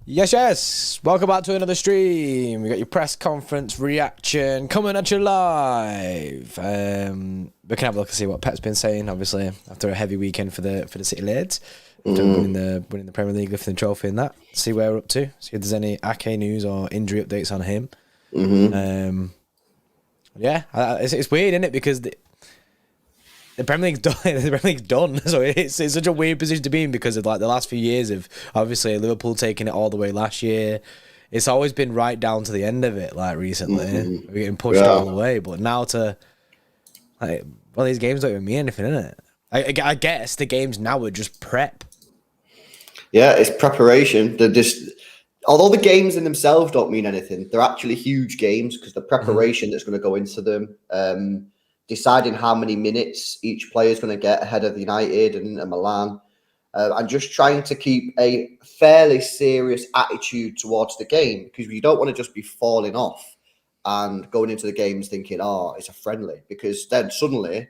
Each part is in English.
Yes. Welcome back to another stream. We got your press conference reaction coming at you live. We can have a look and see what Pep's been saying. Obviously, after a heavy weekend for the City Lads, after winning the Premier League, lifting the trophy and that. See where we're up to. See if there's any Ake news or injury updates on him. Yeah, it's weird, isn't it? Because the Premier League's done. The Premier League's done. So it's such a weird position to be in because of like the last few years of obviously Liverpool taking it all the way last year. It's always been right down to the end of it. Like recently, we're getting pushed all the way. But now these games don't even mean anything, innit? I guess the games now are just prep. Yeah, it's preparation. Although the games in themselves don't mean anything, they're actually huge games because the preparation that's going to go into them. Deciding how many minutes each player is going to get ahead of United and Milan, and just trying to keep a fairly serious attitude towards the game because you don't want to just be falling off and going into the games thinking, oh, it's a friendly, because then suddenly,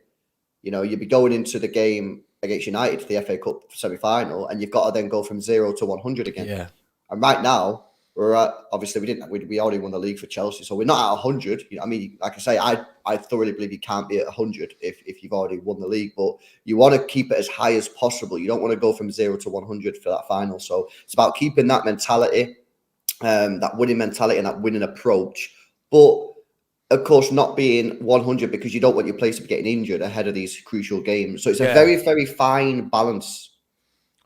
you'd be going into the game against United, the FA Cup semi-final, and you've got to then go from 0 to 100 again. Yeah. And right now, we're at, obviously we already won the league for Chelsea, so we're not at 100. I mean, like I say, I thoroughly believe you can't be at 100 if you've already won the league, but you want to keep it as high as possible. You don't want to go from 0 to 100 for that final. So it's about keeping that mentality, that winning mentality and that winning approach, but of course not being 100 because you don't want your players to be getting injured ahead of these crucial games. So it's a very, very fine balance.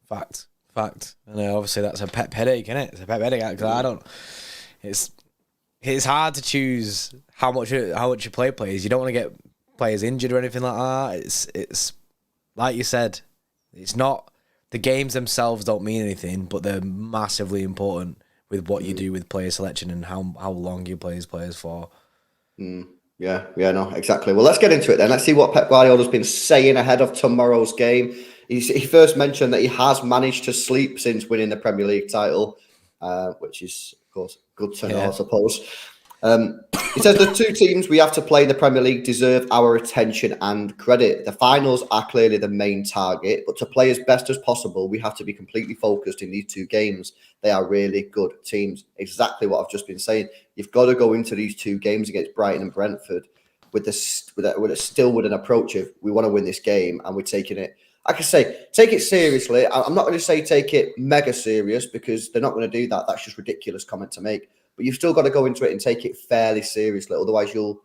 Fact. And obviously that's a Pep headache, isn't it? It's a Pep headache because it's hard to choose how much you play players. You don't want to get players injured or anything like that. It's like you said, it's not, the games themselves don't mean anything, but they're massively important with what you do with player selection and how long you play players for. Yeah, no, exactly. Well, let's get into it then. Let's see what Pep Guardiola's been saying ahead of tomorrow's game. He first mentioned that he has managed to sleep since winning the Premier League title, which is, of course, good to know, I suppose. He says the two teams we have to play in the Premier League deserve our attention and credit. The finals are clearly the main target, but to play as best as possible, we have to be completely focused in these two games. They are really good teams. Exactly what I've just been saying. You've got to go into these two games against Brighton and Brentford with an approach of, we want to win this game and we're taking it. Like I say, take it seriously. I'm not going to say take it mega serious because they're not going to do that. That's just ridiculous comment to make. But you've still got to go into it and take it fairly seriously. Otherwise, you'll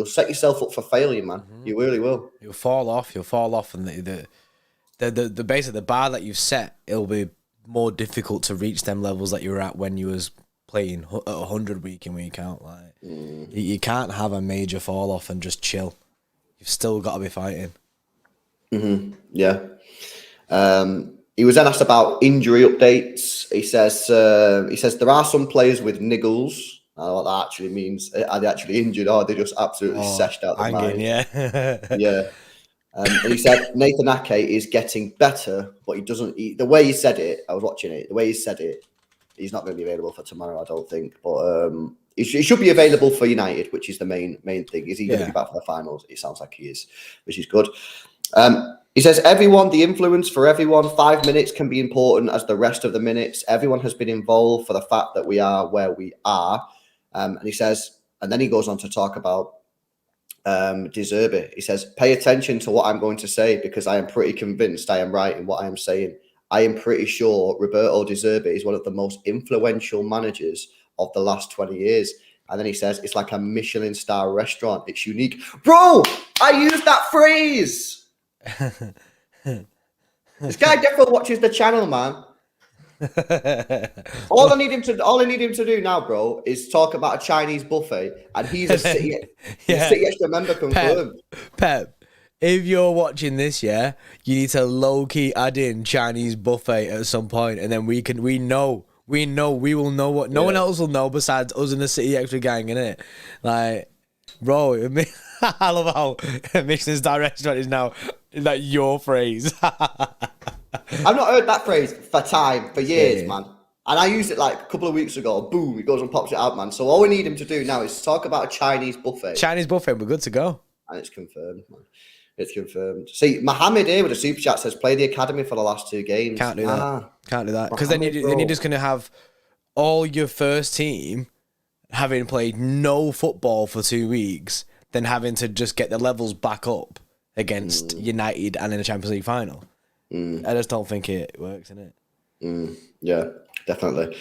set yourself up for failure, man. You really will. You'll fall off, and the base of the bar that you've set, it'll be more difficult to reach them levels that you were at when you was playing at 100 week in, week out. Like you can't have a major fall off and just chill. You've still got to be fighting. Yeah. He was then asked about injury updates. He says there are some players with niggles. I don't know what that actually means. Are they actually injured or are they just absolutely seshed out the mind? Yeah. And he said Nathan Ake is getting better, but he doesn't. The way he said it, I was watching it. The way he said it, he's not going to be available for tomorrow, I don't think. But he should be available for United, which is the main thing. Is he going to be back for the finals? It sounds like he is, which is good. He says, the influence for everyone, 5 minutes can be important as the rest of the minutes. Everyone has been involved for the fact that we are where we are. And he says, and then he goes on to talk about De Zerbi. He says, pay attention to what I'm going to say because I am pretty convinced I am right in what I am saying. I am pretty sure Roberto De Zerbi is one of the most influential managers of the last 20 years. And then he says, it's like a Michelin star restaurant. It's unique. Bro, I used that phrase. This guy definitely watches the channel, man. All I need him to do now, bro, is talk about a Chinese buffet, and he's a City Extra member confirmed. Pep, if you're watching this, you need to low key add in Chinese buffet at some point, and then we will know what no one else will know besides us and the City Extra gang, innit? Like, bro, I love how Michelin star restaurant is now like your phrase. I've not heard that phrase for years, man. And I used it like a couple of weeks ago. Boom, it goes and pops it out, man. So all we need him to do now is talk about a Chinese buffet. We're good to go. And it's confirmed, man. It's confirmed. See, Mohammed here with a super chat says, play the academy for the last two games. Can't do that. Because then you're just going to have all your first team having played no football for 2 weeks, then having to just get the levels back up against United and in a Champions League final. I just don't think it works, innit? Yeah, definitely.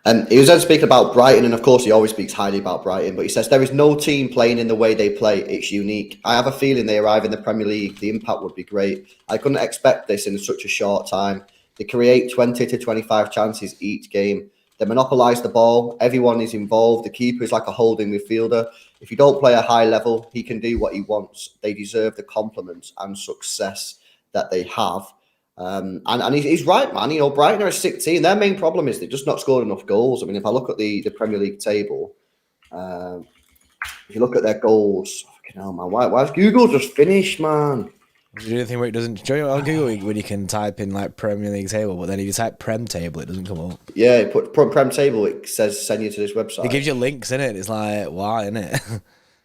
And he was then speaking about Brighton, and of course he always speaks highly about Brighton, but he says there is no team playing in the way they play. It's unique. I have a feeling they arrive in the Premier League, the impact would be great. I couldn't expect this in such a short time. They create 20 to 25 chances each game. They monopolise the ball. Everyone is involved. The keeper is like a holding midfielder. If you don't play a high level, he can do what he wants. They deserve the compliments and success that they have. And he's right, man. You know, Brighton are a sick team. Their main problem is they've just not scored enough goals. I mean, if I look at the Premier League table, if you look at their goals, fucking hell, man, why is Google just finished, man? Do you think it doesn't? Do you know on Google when you can type in like Premier League table, but then if you type Prem table, it doesn't come up. Yeah, put Prem table. It says send you to this website. It gives you links in it. It's like why, isn't it?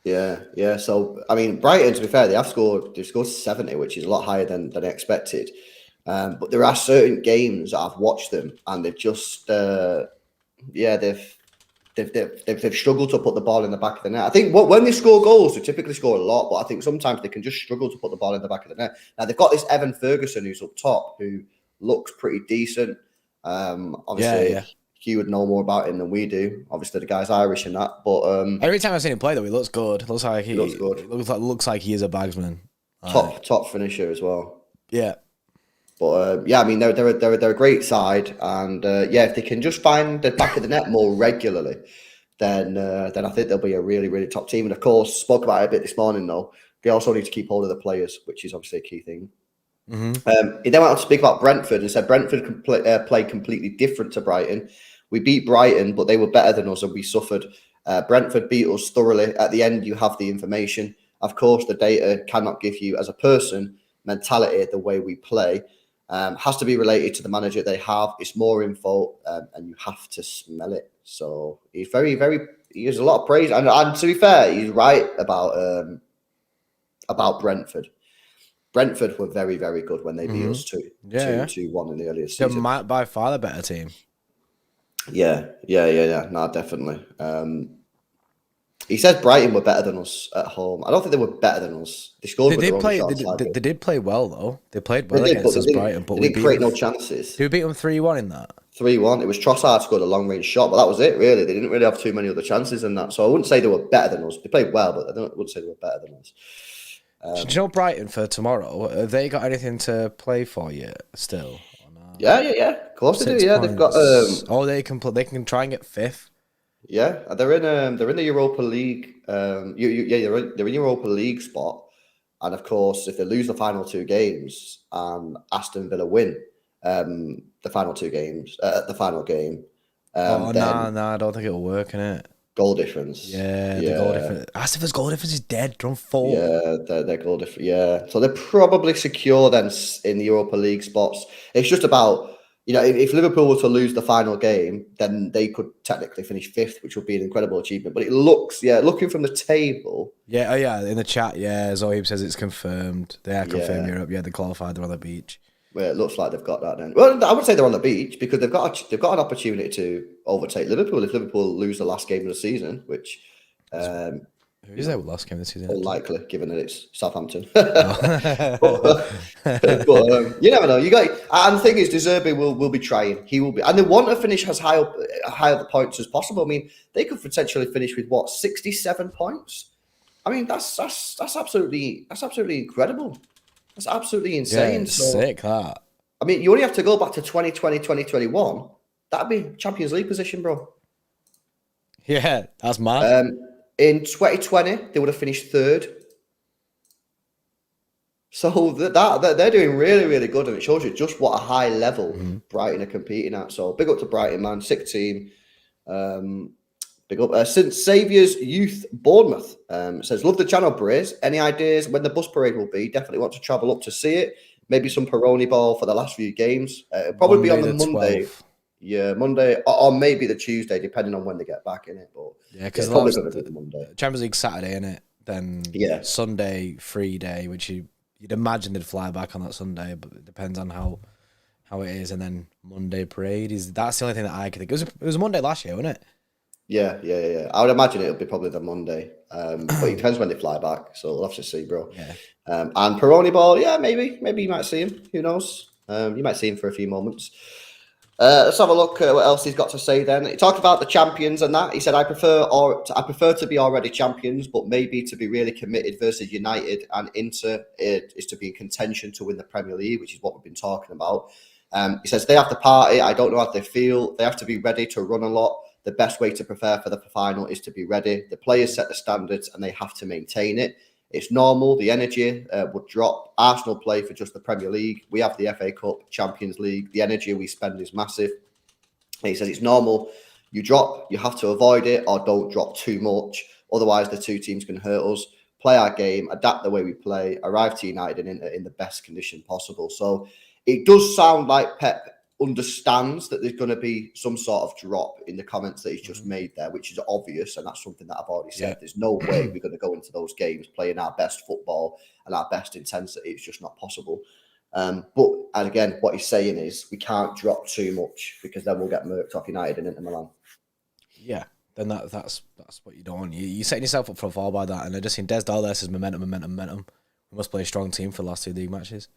Yeah. So I mean, Brighton, to be fair, they've scored 70, which is a lot higher than expected. But there are certain games that I've watched them, and they've just they've struggled to put the ball in the back of the net. I think when they score goals, they typically score a lot, but I think sometimes they can just struggle to put the ball in the back of the net. Now they've got this Evan Ferguson who's up top, who looks pretty decent. Obviously, Hugh would know more about him than we do. Obviously, the guy's Irish and that, but every time I've seen him play, though, he looks good. Looks like he looks good. Looks like he is a bagsman. Top finisher as well. Yeah. But I mean, they're a great side, and if they can just find the back of the net more regularly, then I think they'll be a really, really top team. And of course, spoke about it a bit this morning, though. They also need to keep hold of the players, which is obviously a key thing. He then went on to speak about Brentford and said Brentford can play completely different to Brighton. We beat Brighton, but they were better than us, and we suffered. Brentford beat us thoroughly. At the end, you have the information. Of course, the data cannot give you, as a person, mentality the way we play. Has to be related to the manager they have. It's more info, and you have to smell it. So he's very, very. He has a lot of praise, and to be fair, he's right about Brentford. Brentford were very, very good when they beat us 2-1 in the earlier season. They're by far the better team. Yeah. No, definitely. He said Brighton were better than us at home. I don't think they were better than us. They scored. They did play well though. They played well against us, Brighton, but they didn't create no chances. Did we beat them 3-1 in that? 3-1. It was Trossard scored a long range shot, but that was it. Really, they didn't really have too many other chances in that. So I wouldn't say they were better than us. They played well, but I wouldn't say they were better than us. Do you know Brighton for tomorrow? Have they got anything to play for yet still? Yeah. Of course they do. Yeah, they've got. They can try and get fifth. Yeah, they're in the Europa League. They're in Europa League spot, and of course, if they lose the final 2 games and Aston Villa win the final 2 games, the final game, no, I don't think it'll work, innit? Goal difference. Yeah, the goal difference. Aston Villa's goal difference is dead. They're on 4. Yeah, their goal difference. Yeah, so they're probably secure then in the Europa League spots. It's just about. If Liverpool were to lose the final game, then they could technically finish 5th, which would be an incredible achievement. But it looks, looking from the table. Yeah, in the chat, Zoeb says it's confirmed. They are confirmed Europe. Yeah, they qualified. They're on the beach. Well, it looks like they've got that then. Well, I would say they're on the beach because they've got an opportunity to overtake Liverpool if Liverpool lose the last game of the season, which. Who is their last game of the season? Unlikely, given that it's Southampton. but you never know. And the thing is, De Zerbi will be trying. He will be, and they want to finish as high up the points as possible. I mean, they could potentially finish with 67 points. I mean, that's absolutely incredible. That's absolutely insane. Yeah, sick that. I mean, you only have to go back to 2020, 2021. That'd be Champions League position, bro. Yeah, that's mad. In 2020, they would have finished 3rd. So they're doing really, really good, and it shows you just what a high level Brighton are competing at. So big up to Brighton, man. Sick team. Big up. St Saviour's Youth Bournemouth says, love the channel, Braze. Any ideas when the bus parade will be? Definitely want to travel up to see it. Maybe some Peroni ball for the last few games. It'll probably be on the Monday. 12th. Yeah, Monday or maybe the Tuesday, depending on when they get back in it. But because probably going to be the Monday. Champions League Saturday, in it. Then Sunday free day, which you'd imagine they'd fly back on that Sunday, but it depends on how how it is, and then Monday parade that's the only thing that I could think. It was a Monday last year, wasn't it? Yeah. I would imagine it'll be probably the Monday. But it depends when they fly back, so we'll have to see, bro. Yeah. And Peroni Ball, yeah, maybe you might see him. Who knows? You might see him for a few moments. Let's have a look at what else he's got to say then. He talked about the champions and that. He said, I prefer to be already champions, but maybe to be really committed versus United and Inter is to be in contention to win the Premier League, which is what we've been talking about. He says, they have to party. I don't know how they feel. They have to be ready to run a lot. The best way to prepare for the final is to be ready. The players set the standards and they have to maintain it. It's normal. The energy would drop. Arsenal play for just the Premier League. We have the FA Cup, Champions League. The energy we spend is massive. And he says it's normal. You drop, you have to avoid it or don't drop too much. Otherwise, the two teams can hurt us. Play our game, adapt the way we play, arrive to United in the best condition possible. So it does sound like Pep understands that there's going to be some sort of drop in the comments that he's just made there, which is obvious, and that's something that I've already said. Yeah. There's no way we're going to go into those games playing our best football and our best intensity. It's just not possible. And again, what he's saying is we can't drop too much because then we'll get murked off United and Inter Milan. Yeah, then that's what you don't want. You're setting yourself up for a fall by that, and I just seen Des Dallas says momentum. We must play a strong team for the last 2 league matches.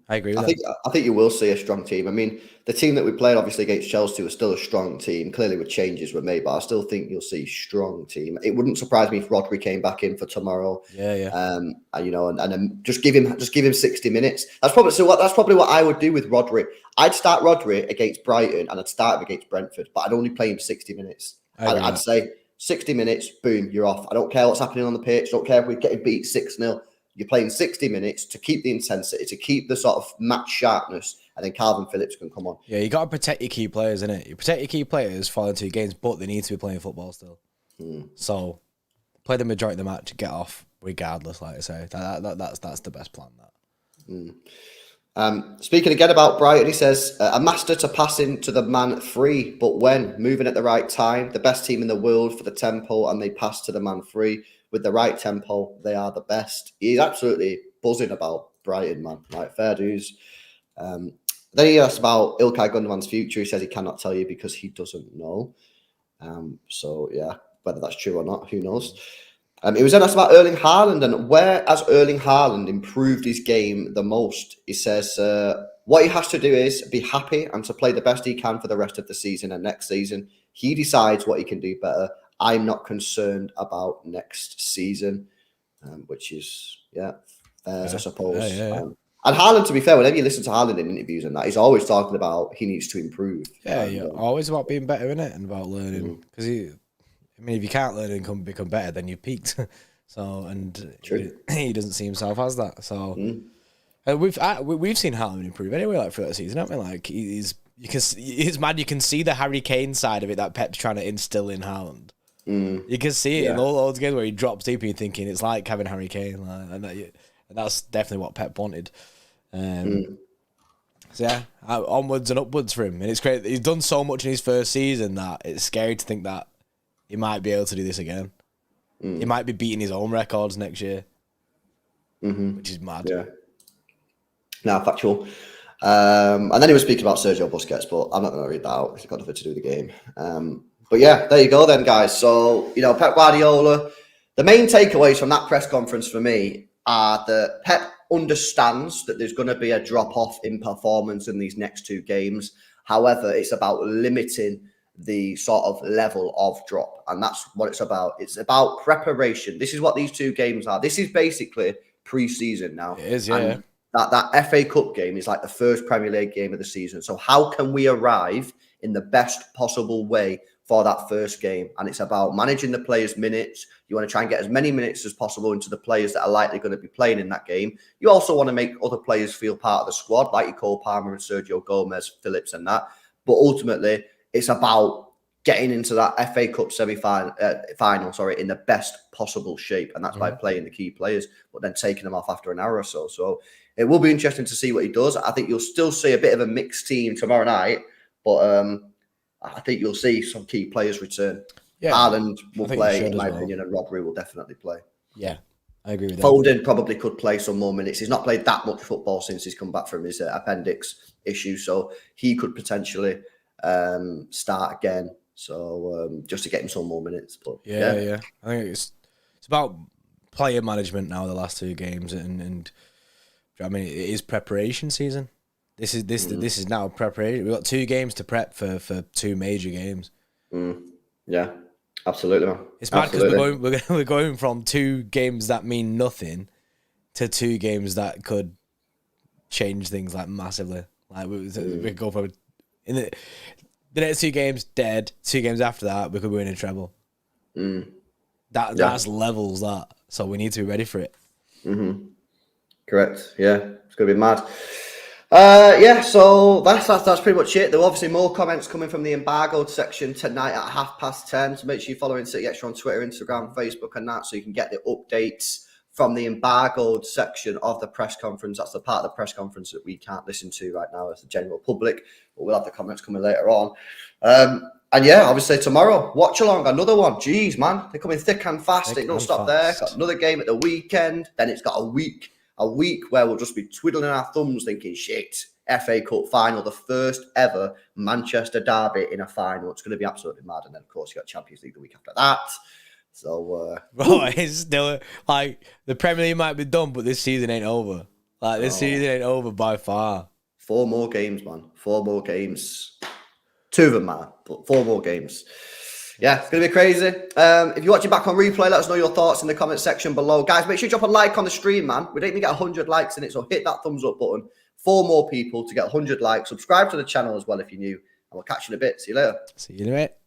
I agree with that. I think you will see a strong team. I mean, the team that we played obviously against Chelsea was still a strong team. Clearly, with changes were made, but I still think you'll see strong team. It wouldn't surprise me if Rodri came back in for tomorrow. Yeah. And just give him 60 minutes. That's probably what I would do with Rodri. I'd start Rodri against Brighton and I'd start him against Brentford, but I'd only play him 60 minutes. I'd say 60 minutes, boom, you're off. I don't care what's happening on the pitch. I don't care if we're getting beat 6-0. You're playing 60 minutes to keep the intensity, to keep the sort of match sharpness, and then Calvin Phillips can come on. Yeah, you got to protect your key players, innit? You protect your key players following 2 games, but they need to be playing football still. So, play the majority of the match, get off, regardless, like I say. That's the best plan, that. Speaking again about Brighton, he says, a master to passing to the man free, but when? Moving at the right time, the best team in the world for the tempo, and they pass to the man free. With the right tempo, they are the best. He's absolutely buzzing about Brighton, man. Like, fair dues. Then he asked about Ilkay Gundogan's future. He says he cannot tell you because he doesn't know. So, yeah, whether that's true or not, who knows? He was then asked about Erling Haaland and where has Erling Haaland improved his game the most? He says what he has to do is be happy and to play the best he can for the rest of the season and next season. He decides what he can do better. I'm not concerned about next season, which is, I suppose. Yeah. And Haaland, to be fair, whenever you listen to Haaland in interviews and that, he's always talking about he needs to improve. Always about being better, innit? And about learning. Because if you can't learn and become better, then you've peaked. He doesn't see himself as that. So we've seen Haaland improve anyway, like throughout the season, haven't we? Like it's mad. You can see the Harry Kane side of it that Pep's trying to instill in Haaland. You can see it in all those games where he drops deep and you're thinking it's like having Harry Kane, and that's definitely what Pep wanted. So yeah, onwards and upwards for him, and it's great. He's done so much in his first season that it's scary to think that he might be able to do this again. He might be beating his own records next year, which is mad. Yeah, no, factual. And then he was speaking about Sergio Busquets, but I'm not going to read that out. It's got nothing to do with the game. But yeah, there you go then, guys. So, Pep Guardiola, the main takeaways from that press conference for me are that Pep understands that there's going to be a drop-off in performance in these next 2 games. However, it's about limiting the sort of level of drop. And that's what it's about. It's about preparation. This is what these 2 games are. This is basically pre-season now. It is, yeah. And that FA Cup game is like the first Premier League game of the season. So how can we arrive in the best possible way for that first game? And it's about managing the players' minutes. You want to try and get as many minutes as possible into the players that are likely going to be playing in that game. You also want to make other players feel part of the squad, like your Cole Palmer and Sergio Gomez, Phillips and that. But ultimately, it's about getting into that FA Cup semi-final, in the best possible shape. And that's by playing the key players, but then taking them off after an hour or so. So it will be interesting to see what he does. I think you'll still see a bit of a mixed team tomorrow night, but I think you'll see some key players return. Yeah, Haaland will play, in my opinion, and Rodri will definitely play. Yeah, I agree with that. Foden probably could play some more minutes. He's not played that much football since he's come back from his appendix issue, so he could potentially start again. So just to get him some more minutes. But yeah. I think it's about player management now. The last 2 games, and I mean, it is preparation season. This is now preparation. We've got 2 games to prep for 2 major games. Yeah, absolutely, man. It's mad because we're going from 2 games that mean nothing to 2 games that could change things like massively. Like we go from in the next 2 games dead. 2 games after that, we could win a treble. That's levels that. So we need to be ready for it. Correct. Yeah, it's gonna be mad. So that's pretty much it. There were obviously more comments coming from the embargoed section tonight at 10:30. So make sure you're following City Xtra on Twitter, Instagram, Facebook, and that, so you can get the updates from the embargoed section of the press conference. That's the part of the press conference that we can't listen to right now as the general public, but we'll have the comments coming later on. And yeah, obviously tomorrow, watch along, another one. Jeez, man, they're coming thick and fast. It don't stop there. Got another game at the weekend. Then it's got a week where we'll just be twiddling our thumbs thinking, shit, FA Cup final, the first ever Manchester derby in a final. It's going to be absolutely mad. And then, of course, you got Champions League the week after that. So, bro, it's still like the Premier League might be done, but this season ain't over. Like this season ain't over by far. 4 more games, man. 4 more games. 2 of them, man, but 4 more games. Yeah, it's going to be crazy. If you're watching back on replay, let us know your thoughts in the comment section below. Guys, make sure you drop a like on the stream, man. We didn't even get 100 likes in it, so hit that thumbs up button. 4 more people to get 100 likes. Subscribe to the channel as well if you're new. And we'll catch you in a bit. See you later. See you in a bit.